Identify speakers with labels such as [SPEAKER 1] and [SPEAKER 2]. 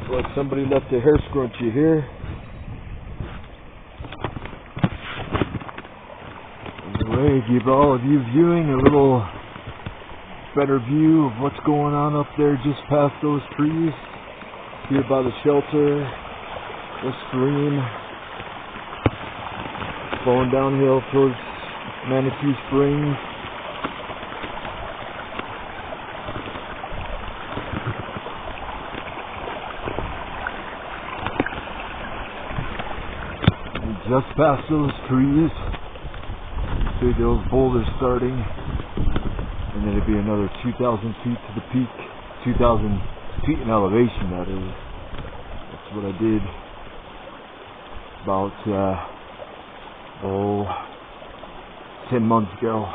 [SPEAKER 1] Like somebody left a hair scrunchie here. Anyway, give all of you viewing a little better view of what's going on up there just past those trees. Here by the shelter, the stream, flowing downhill towards Manitou Springs. And just past those trees, see those boulders starting, and then it'd be another 2,000 feet to the peak, 2,000 feet in elevation, that is. That's what I did about 10 months ago.